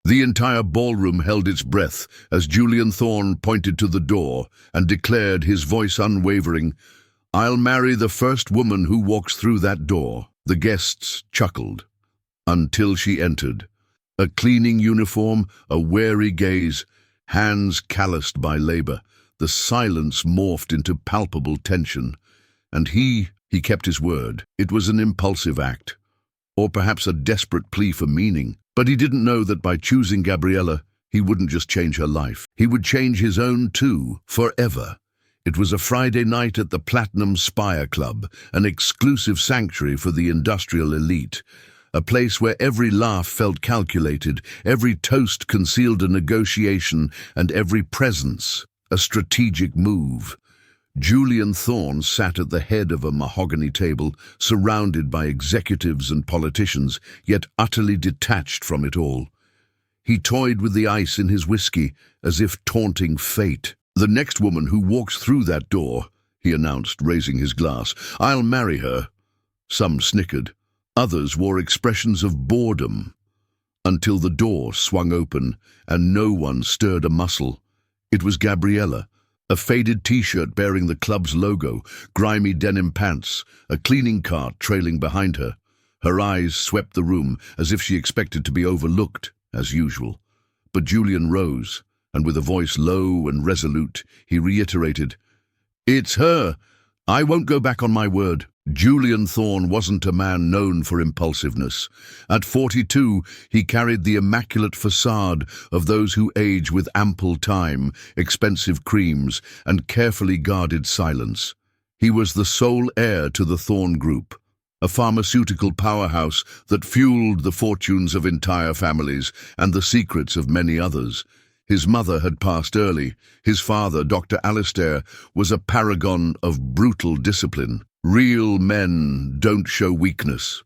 The entire ballroom held its breath as Julian Thorne pointed to the door and declared, his voice unwavering, "I'll marry the first woman who walks through that door." The guests chuckled until she entered. A cleaning uniform, a wary gaze, hands calloused by labor. The silence morphed into palpable tension. And he kept his word. It was an impulsive act, or perhaps a desperate plea for meaning. But he didn't know that by choosing Gabriella, he wouldn't just change her life. He would change his own too, forever. It was a Friday night at the Platinum Spire Club, an exclusive sanctuary for the industrial elite. A place where every laugh felt calculated, every toast concealed a negotiation, and every presence a strategic move. Julian Thorne sat at the head of a mahogany table, surrounded by executives and politicians, yet utterly detached from it all. He toyed with the ice in his whiskey, as if taunting fate. "The next woman who walks through that door," he announced, raising his glass, "I'll marry her." Some snickered. Others wore expressions of boredom, until the door swung open and no one stirred a muscle. It was Gabriella, a faded t-shirt bearing the club's logo, grimy denim pants, a cleaning cart trailing behind her. Her eyes swept the room as if she expected to be overlooked, as usual. But Julian rose, and with a voice low and resolute, he reiterated, "It's her. I won't go back on my word." Julian Thorne wasn't a man known for impulsiveness. At 42, he carried the immaculate facade of those who age with ample time, expensive creams, and carefully guarded silence. He was the sole heir to the Thorne Group, a pharmaceutical powerhouse that fueled the fortunes of entire families and the secrets of many others. His mother had passed early. His father, Dr. Alistair, was a paragon of brutal discipline. "Real men don't show weakness,"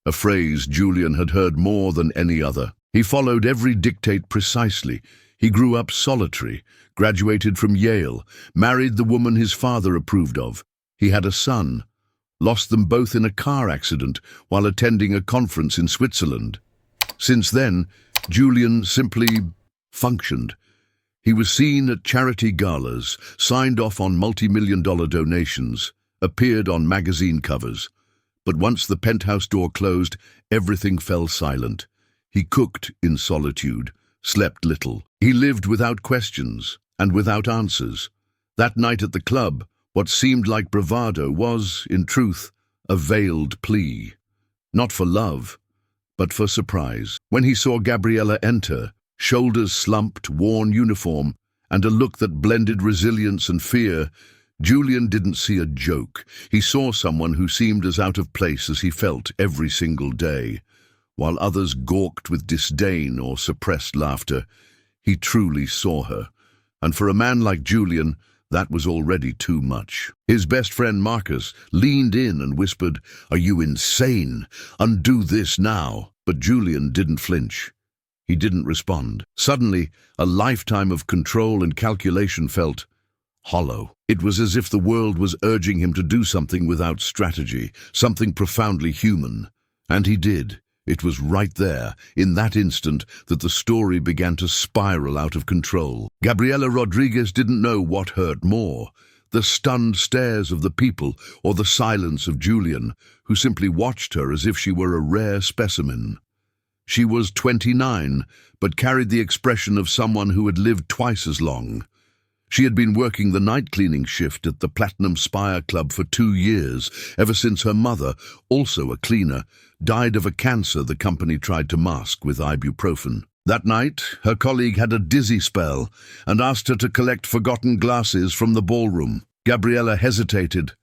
a phrase Julian had heard more than any other. He followed every dictate precisely. He grew up solitary, graduated from Yale, married the woman his father approved of. He had a son, lost them both in a car accident while attending a conference in Switzerland. Since then, Julian simply functioned. He was seen at charity galas, signed off on multi-million-dollar donations, appeared on magazine covers. But once the penthouse door closed, everything fell silent. He cooked in solitude, slept little. He lived without questions and without answers. That night at the club, what seemed like bravado was, in truth, a veiled plea. Not for love, but for surprise. When he saw Gabriella enter, shoulders slumped, worn uniform, and a look that blended resilience and fear, Julian didn't see a joke. He saw someone who seemed as out of place as he felt every single day. While others gawked with disdain or suppressed laughter, he truly saw her. And for a man like Julian, that was already too much. His best friend Marcus leaned in and whispered, "Are you insane? Undo this now." But Julian didn't flinch. He didn't respond. Suddenly, a lifetime of control and calculation felt hollow. It was as if the world was urging him to do something without strategy, something profoundly human. And he did. It was right there, in that instant, that the story began to spiral out of control. Gabriela Rodriguez didn't know what hurt more, the stunned stares of the people or the silence of Julian, who simply watched her as if she were a rare specimen. She was 29, but carried the expression of someone who had lived twice as long. She had been working the night cleaning shift at the Platinum Spire Club for 2 years, ever since her mother, also a cleaner, died of a cancer the company tried to mask with ibuprofen. That night, her colleague had a dizzy spell and asked her to collect forgotten glasses from the ballroom. Gabriella hesitated.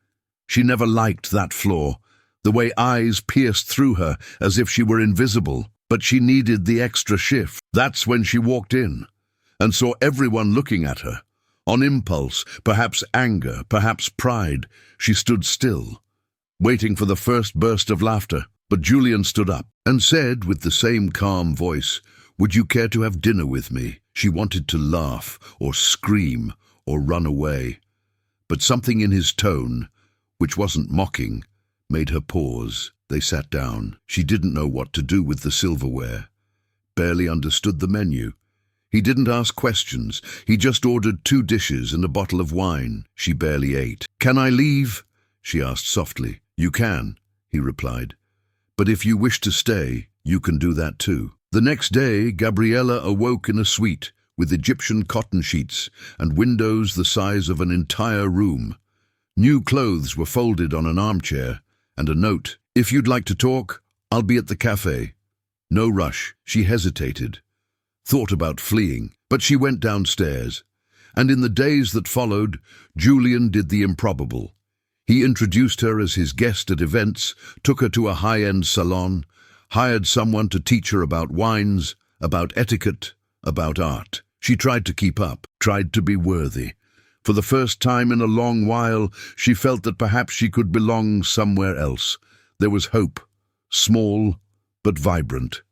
She never liked that flaw, the way eyes pierced through her as if she were invisible. But she needed the extra shift. That's when she walked in and saw everyone looking at her. On impulse, perhaps anger, perhaps pride, she stood still, waiting for the first burst of laughter. But Julian stood up and said with the same calm voice, "Would you care to have dinner with me?" She wanted to laugh or scream or run away. But something in his tone, which wasn't mocking, made her pause. They sat down. She didn't know what to do with the silverware. barely understood the menu. He didn't ask questions. He just ordered 2 dishes and a bottle of wine. She barely ate. "Can I leave?" she asked softly. "You can," he replied. "But if you wish to stay, you can do that too." The next day, Gabriella awoke in a suite with Egyptian cotton sheets and windows the size of an entire room. New clothes were folded on an armchair, and a note: "If you'd like to talk, I'll be at the cafe." No rush. She hesitated, thought about fleeing, but she went downstairs. And in the days that followed, Julian did the improbable. He introduced her as his guest at events, took her to a high-end salon, hired someone to teach her about wines, about etiquette, about art. She tried to keep up, tried to be worthy. For the first time in a long while, she felt that perhaps she could belong somewhere else. There was hope, small but vibrant,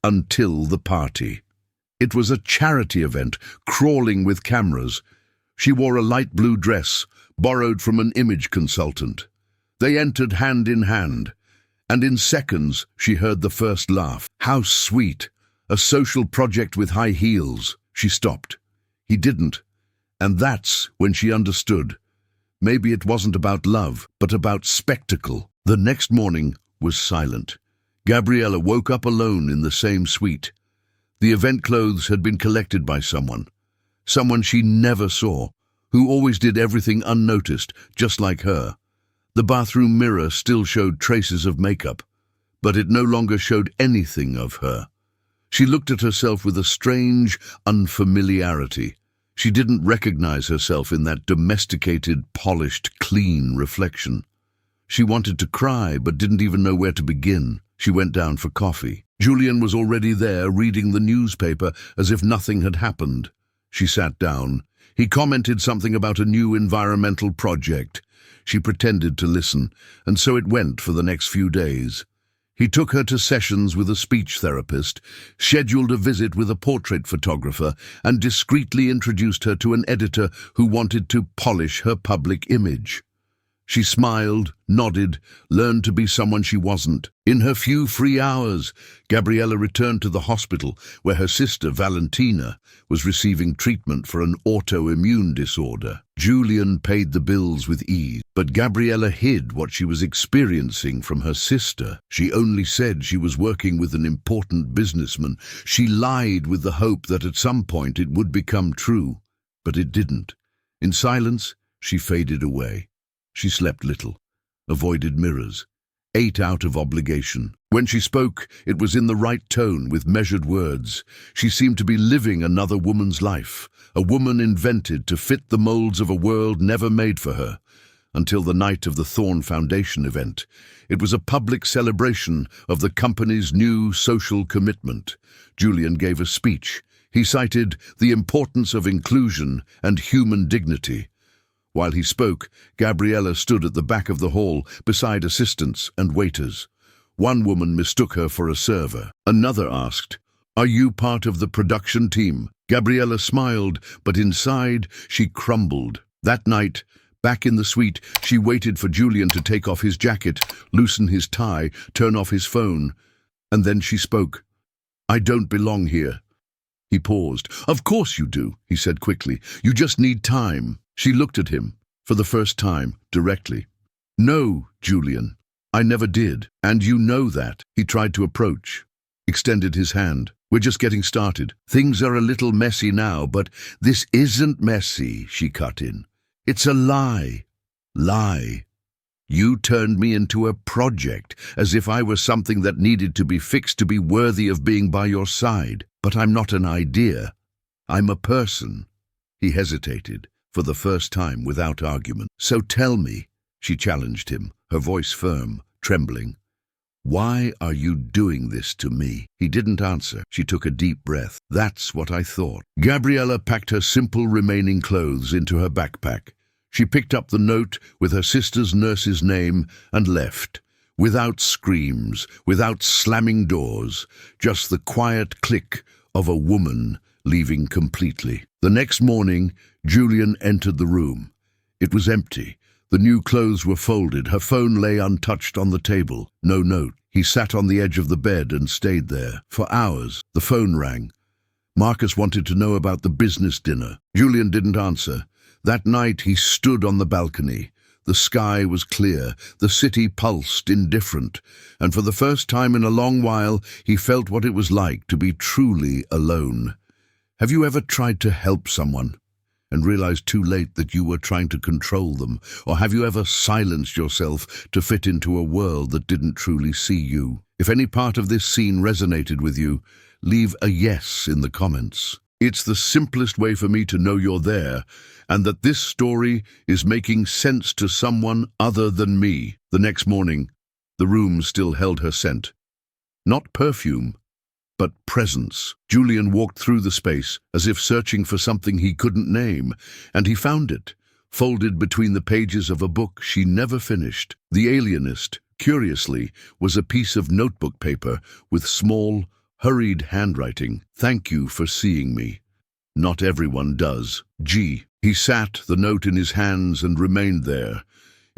until the party. It was a charity event, crawling with cameras. She wore a light blue dress, borrowed from an image consultant. They entered hand in hand, and in seconds she heard the first laugh. How sweet! A social project with high heels. She stopped. He didn't. And that's when she understood. Maybe it wasn't about love, but about spectacle. The next morning was silent. Gabriella woke up alone in the same suite. The event clothes had been collected by someone she never saw, who always did everything unnoticed, just like her. The bathroom mirror still showed traces of makeup, but it no longer showed anything of her. She looked at herself with a strange unfamiliarity. She didn't recognize herself in that domesticated, polished, clean reflection. She wanted to cry, but didn't even know where to begin. She went down for coffee. Julian was already there, reading the newspaper as if nothing had happened. She sat down. He commented something about a new environmental project. She pretended to listen, and so it went for the next few days. He took her to sessions with a speech therapist, scheduled a visit with a portrait photographer, and discreetly introduced her to an editor who wanted to polish her public image. She smiled, nodded, learned to be someone she wasn't. In her few free hours, Gabriella returned to the hospital where her sister, Valentina, was receiving treatment for an autoimmune disorder. Julian paid the bills with ease, but Gabriella hid what she was experiencing from her sister. She only said she was working with an important businessman. She lied with the hope that at some point it would become true, but it didn't. In silence, she faded away. She slept little, avoided mirrors, ate out of obligation. When she spoke, it was in the right tone, with measured words. She seemed to be living another woman's life, a woman invented to fit the molds of a world never made for her. Until the night of the Thorn Foundation event. It was a public celebration of the company's new social commitment. Julian gave a speech. He cited the importance of inclusion and human dignity. While he spoke, Gabriella stood at the back of the hall beside assistants and waiters. One woman mistook her for a server. Another asked, "Are you part of the production team?" Gabriella smiled, but inside she crumbled. That night, back in the suite, she waited for Julian to take off his jacket, loosen his tie, turn off his phone. And then she spoke. "I don't belong here." He paused. "Of course you do," he said quickly. "You just need time." She looked at him, for the first time, directly. "No, Julian, I never did, and you know that." He tried to approach, extended his hand. "We're just getting started. Things are a little messy now, but this isn't messy," she cut in. "It's a lie. Lie. You turned me into a project, as if I were something that needed to be fixed to be worthy of being by your side. But I'm not an idea. I'm a person." He hesitated, for the first time without argument. "So tell me," she challenged him, her voice firm, trembling. "Why are you doing this to me?" He didn't answer. She took a deep breath. "That's what I thought." Gabriella packed her simple remaining clothes into her backpack. She picked up the note with her sister's nurse's name and left, without screams, without slamming doors, just the quiet click of a woman leaving completely. The next morning, Julian entered the room. It was empty. The new clothes were folded. Her phone lay untouched on the table. No note. He sat on the edge of the bed and stayed there. For hours, the phone rang. Marcus wanted to know about the business dinner. Julian didn't answer. That night he stood on the balcony. The sky was clear, the city pulsed indifferent, and for the first time in a long while he felt what it was like to be truly alone. Have you ever tried to help someone and realized too late that you were trying to control them? Or have you ever silenced yourself to fit into a world that didn't truly see you? If any part of this scene resonated with you, leave a yes in the comments. It's the simplest way for me to know you're there, and that this story is making sense to someone other than me. The next morning, the room still held her scent. Not perfume, but presence. Julian walked through the space as if searching for something he couldn't name, and he found it, folded between the pages of a book she never finished. The Alienist, curiously, was a piece of notebook paper with small, hurried handwriting. Thank you for seeing me. Not everyone does. G. He sat, the note in his hands, and remained there.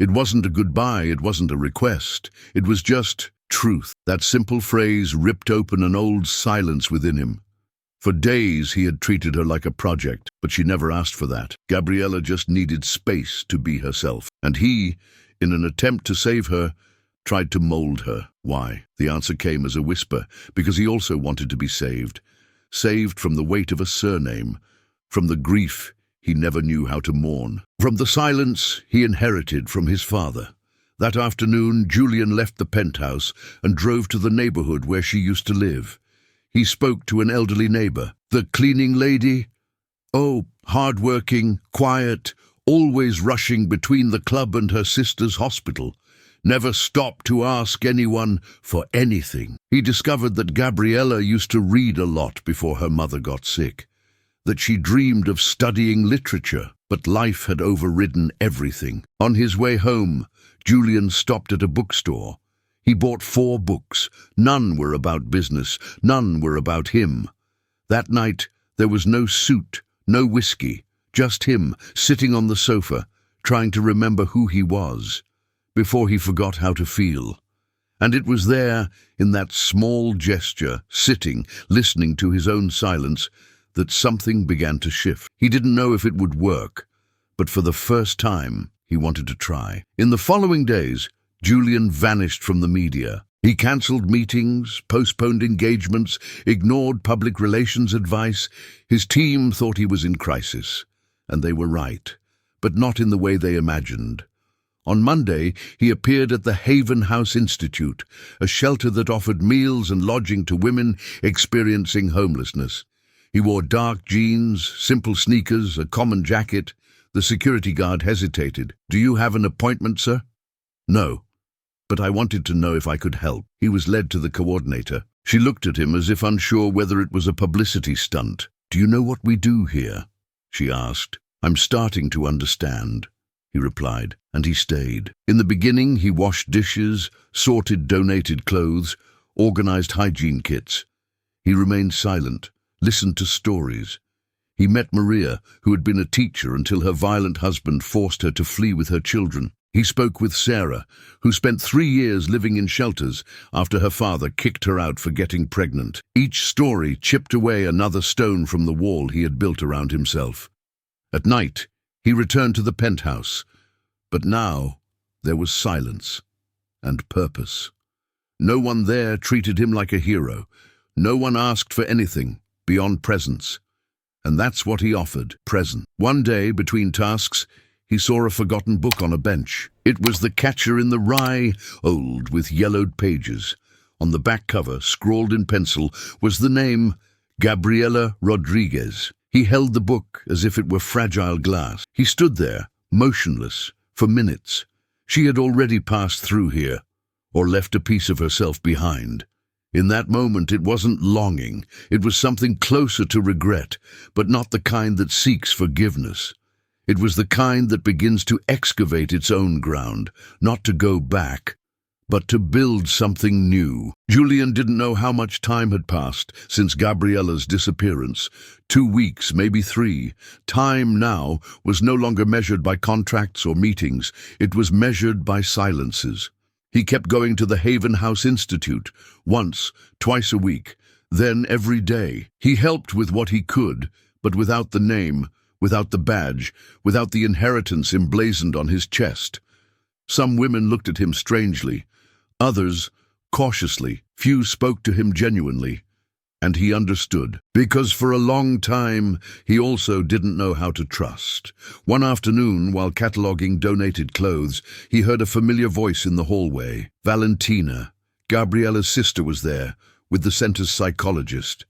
It wasn't a goodbye, it wasn't a request. It was just truth. That simple phrase ripped open an old silence within him. For days he had treated her like a project, but she never asked for that. Gabriella just needed space to be herself. And he, in an attempt to save her, tried to mold her. Why? The answer came as a whisper, because he also wanted to be saved. Saved from the weight of a surname, from the grief he never knew how to mourn, from the silence he inherited from his father. That afternoon, Julian left the penthouse and drove to the neighborhood where she used to live. He spoke to an elderly neighbor. The cleaning lady? Oh, hard-working, quiet, always rushing between the club and her sister's hospital. Never stopped to ask anyone for anything. He discovered that Gabriella used to read a lot before her mother got sick, that she dreamed of studying literature, but life had overridden everything. On his way home, Julian stopped at a bookstore. He bought 4 books. None were about business, none were about him. That night, there was no suit, no whiskey, just him, sitting on the sofa, trying to remember who he was, before he forgot how to feel. And it was there, in that small gesture, sitting, listening to his own silence, that something began to shift. He didn't know if it would work, but for the first time, he wanted to try. In the following days, Julian vanished from the media. He cancelled meetings, postponed engagements, ignored public relations advice. His team thought he was in crisis, and they were right, but not in the way they imagined. On Monday, he appeared at the Haven House Institute, a shelter that offered meals and lodging to women experiencing homelessness. He wore dark jeans, simple sneakers, a common jacket. The security guard hesitated. "Do you have an appointment, sir?" "No, but I wanted to know if I could help." He was led to the coordinator. She looked at him as if unsure whether it was a publicity stunt. "Do you know what we do here?" she asked. "I'm starting to understand," he replied, and he stayed. In the beginning, he washed dishes, sorted donated clothes, organized hygiene kits. He remained silent, listened to stories. He met Maria, who had been a teacher until her violent husband forced her to flee with her children. He spoke with Sarah, who spent 3 years living in shelters after her father kicked her out for getting pregnant. Each story chipped away another stone from the wall he had built around himself. At night, he returned to the penthouse, but now there was silence and purpose. No one there treated him like a hero. No one asked for anything beyond presence. And that's what he offered, present. One day, between tasks, he saw a forgotten book on a bench. It was The Catcher in the Rye, old, with yellowed pages. On the back cover, scrawled in pencil, was the name Gabriela Rodriguez. He held the book as if it were fragile glass. He stood there, motionless, for minutes. She had already passed through here, or left a piece of herself behind. In that moment, it wasn't longing. It was something closer to regret, but not the kind that seeks forgiveness. It was the kind that begins to excavate its own ground, not to go back, but to build something new. Julian didn't know how much time had passed since Gabriella's disappearance. 2 weeks, maybe 3. Time now was no longer measured by contracts or meetings. It was measured by silences. He kept going to the Haven House Institute, once, twice a week, then every day. He helped with what he could, but without the name, without the badge, without the inheritance emblazoned on his chest. Some women looked at him strangely, others cautiously. Few spoke to him genuinely. And he understood, because for a long time he also didn't know how to trust. One afternoon, while cataloguing donated clothes, he heard a familiar voice in the hallway. Valentina, Gabriella's sister, was there, with the center's psychologist.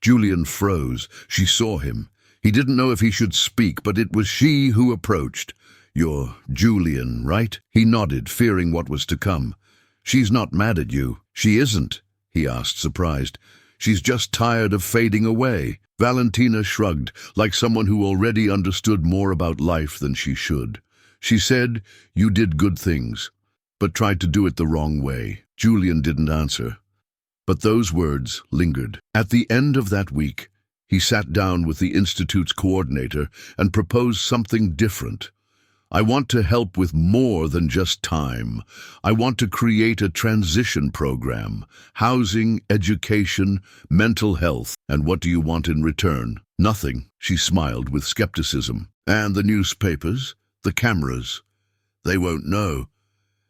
Julian froze. She saw him. He didn't know if he should speak, but it was she who approached. "You're Julian, right?" He nodded, fearing what was to come. "She's not mad at you." "She isn't?" he asked, surprised. "She's just tired of fading away." Valentina shrugged, like someone who already understood more about life than she should. She said, "You did good things, but tried to do it the wrong way." Julian didn't answer, but those words lingered. At the end of that week, he sat down with the Institute's coordinator and proposed something different. "I want to help with more than just time. I want to create a transition program, housing, education, mental health. And what do you want in return?" "Nothing," she smiled with skepticism. "And the newspapers, the cameras, they won't know."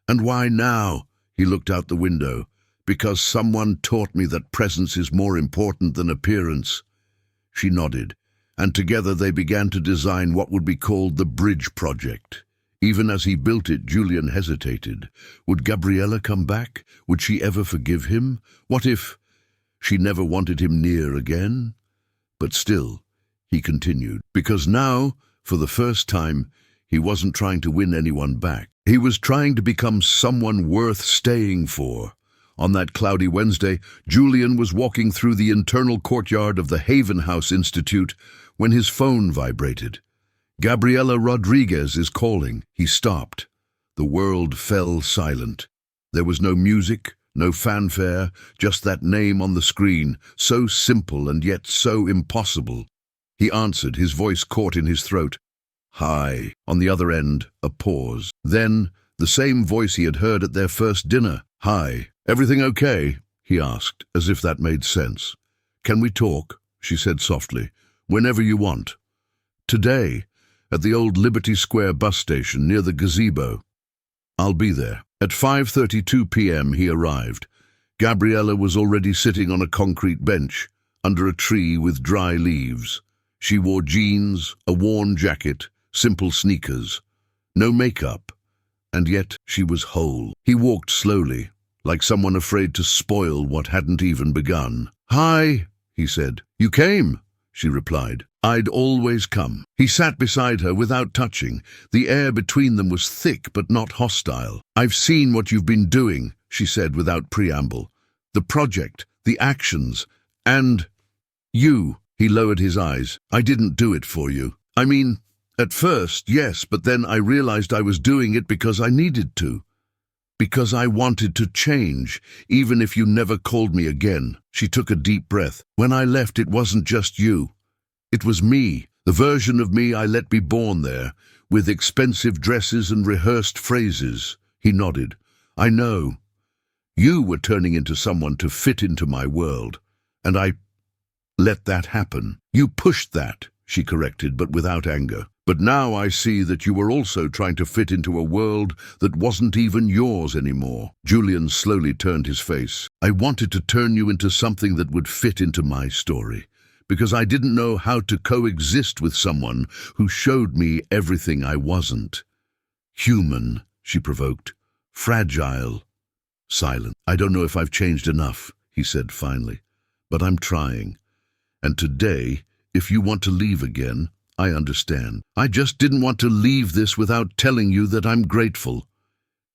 "And why now?" He looked out the window. "Because someone taught me that presence is more important than appearance." She nodded, and together they began to design what would be called the Bridge Project. Even as he built it, Julian hesitated. Would Gabriella come back? Would she ever forgive him? What if she never wanted him near again? But still, he continued, because now, for the first time, he wasn't trying to win anyone back. He was trying to become someone worth staying for. On that cloudy Wednesday, Julian was walking through the internal courtyard of the Haven House Institute when his phone vibrated. "Gabriela Rodriguez is calling." He stopped. The world fell silent. There was no music, no fanfare, just that name on the screen, so simple and yet so impossible. He answered, his voice caught in his throat. "Hi." On the other end, a pause. Then, the same voice he had heard at their first dinner. "Hi. Everything okay?" he asked, as if that made sense. "Can we talk?" she said softly. "Whenever you want." "Today, at the old Liberty Square bus station near the gazebo." "I'll be there." At 5:32 p.m. he arrived. Gabriella was already sitting on a concrete bench, under a tree with dry leaves. She wore jeans, a worn jacket, simple sneakers. No makeup, and yet she was whole. He walked slowly, like someone afraid to spoil what hadn't even begun. "Hi," he said. "You came," she replied. "I'd always come." He sat beside her without touching. The air between them was thick but not hostile. "I've seen what you've been doing," she said without preamble. "The project, the actions, and you." He lowered his eyes. "I didn't do it for you. I mean, at first, yes, but then I realized I was doing it because I needed to. Because I wanted to change, even if you never called me again." She took a deep breath. "When I left, it wasn't just you. It was me, the version of me I let be born there, with expensive dresses and rehearsed phrases." He nodded. "I know. You were turning into someone to fit into my world, and I let that happen." "You pushed that," she corrected, but without anger. "But now I see that you were also trying to fit into a world that wasn't even yours anymore." Julian slowly turned his face. "I wanted to turn you into something that would fit into my story, because I didn't know how to coexist with someone who showed me everything I wasn't. Human," she provoked. "Fragile." Silent. "I don't know if I've changed enough," he said finally, "but I'm trying. And today, if you want to leave again, I understand. I just didn't want to leave this without telling you that I'm grateful.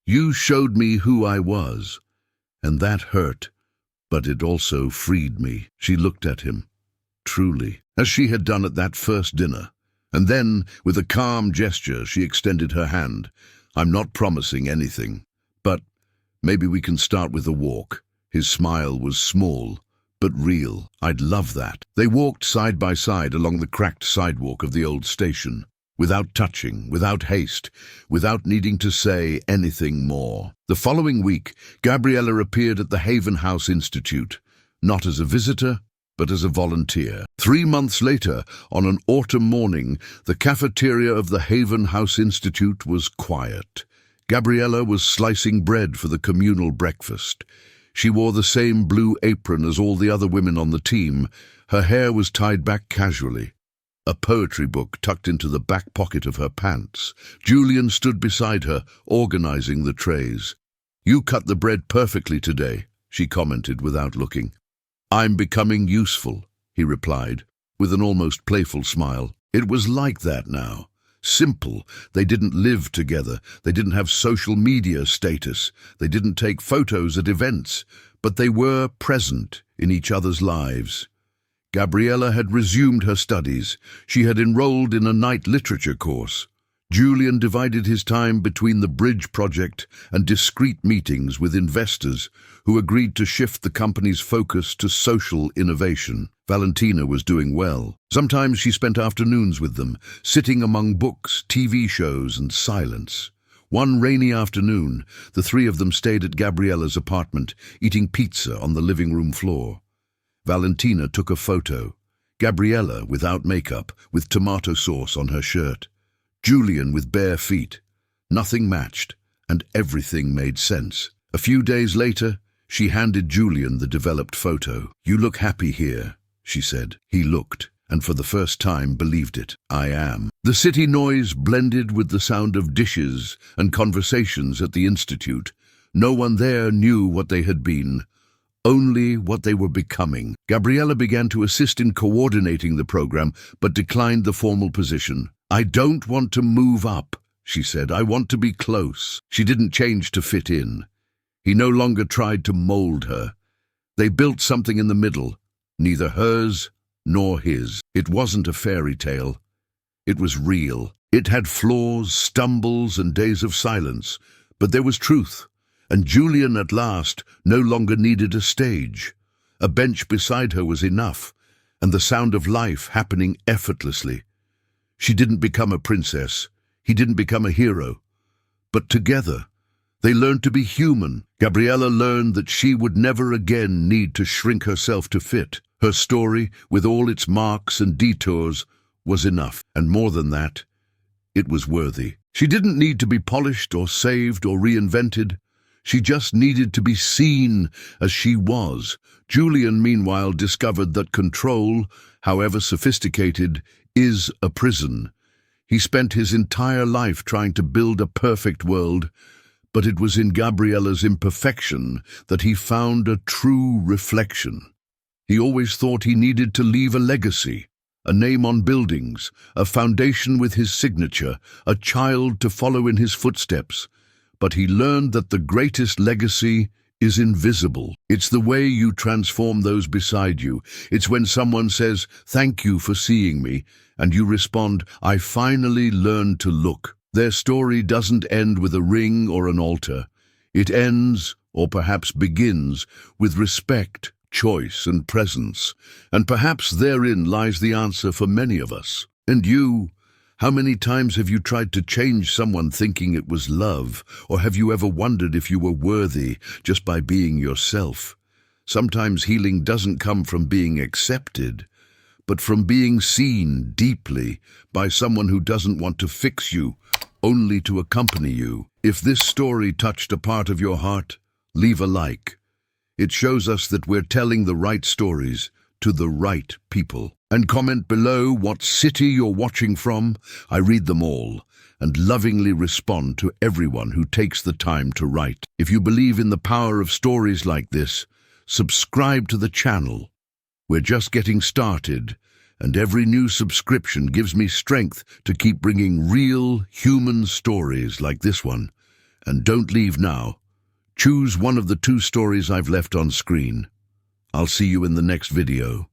You showed me who I was, and that hurt, but it also freed me." She looked at him, truly, as she had done at that first dinner. And then, with a calm gesture, she extended her hand. "I'm not promising anything, but maybe we can start with a walk." His smile was small, but real. "I'd love that." They walked side by side along the cracked sidewalk of the old station. without touching, without haste, without needing to say anything more. The following week, Gabriella appeared at the Haven House Institute, not as a visitor, but as a volunteer. 3 months later, on an autumn morning, the cafeteria of the Haven House Institute was quiet. Gabriella was slicing bread for the communal breakfast. She wore the same blue apron as all the other women on the team. Her hair was tied back casually, a poetry book tucked into the back pocket of her pants. Julian stood beside her, organizing the trays. "You cut the bread perfectly today," she commented without looking. "I'm becoming useful," he replied, with an almost playful smile. It was like that now. Simple. They didn't live together. They didn't have social media status. They didn't take photos at events. But they were present in each other's lives. Gabriella had resumed her studies. She had enrolled in a night literature course. Julian divided his time between the bridge project and discreet meetings with investors who agreed to shift the company's focus to social innovation. Valentina was doing well. Sometimes she spent afternoons with them, sitting among books, TV shows, and silence. One rainy afternoon, the three of them stayed at Gabriella's apartment, eating pizza on the living room floor. Valentina took a photo. Gabriella without makeup, with tomato sauce on her shirt. Julian with bare feet. Nothing matched, and everything made sense. A few days later, she handed Julian the developed photo. "You look happy here," she said. He looked, and for the first time believed it. "I am." The city noise blended with the sound of dishes and conversations at the institute. No one there knew what they had been, only what they were becoming. Gabriella began to assist in coordinating the program, but declined the formal position. "I don't want to move up," she said. "I want to be close." She didn't change to fit in. He no longer tried to mold her. They built something in the middle, neither hers nor his. It wasn't a fairy tale. It was real. It had flaws, stumbles, and days of silence, but there was truth. And Julian, at last, no longer needed a stage. A bench beside her was enough, and the sound of life happening effortlessly. She didn't become a princess. He didn't become a hero. But together, they learned to be human. Gabriella learned that she would never again need to shrink herself to fit. Her story, with all its marks and detours, was enough. And more than that, it was worthy. She didn't need to be polished or saved or reinvented. She just needed to be seen as she was. Julian, meanwhile, discovered that control, however sophisticated, is a prison. He spent his entire life trying to build a perfect world, but it was in Gabriella's imperfection that he found a true reflection. He always thought he needed to leave a legacy, a name on buildings, a foundation with his signature, a child to follow in his footsteps. But he learned that the greatest legacy is invisible. It's the way you transform those beside you. It's when someone says, "Thank you for seeing me," and you respond, "I finally learned to look." Their story doesn't end with a ring or an altar. It ends, or perhaps begins, with respect, choice, and presence. And perhaps therein lies the answer for many of us. And you? How many times have you tried to change someone thinking it was love? Or have you ever wondered if you were worthy just by being yourself? Sometimes healing doesn't come from being accepted, but from being seen deeply by someone who doesn't want to fix you, only to accompany you. If this story touched a part of your heart, leave a like. It shows us that we're telling the right stories to the right people. And comment below what city you're watching from. I read them all and lovingly respond to everyone who takes the time to write. If you believe in the power of stories like this, subscribe to the channel. We're just getting started, and every new subscription gives me strength to keep bringing real human stories like this one. And don't leave now. Choose one of the 2 stories I've left on screen. I'll see you in the next video.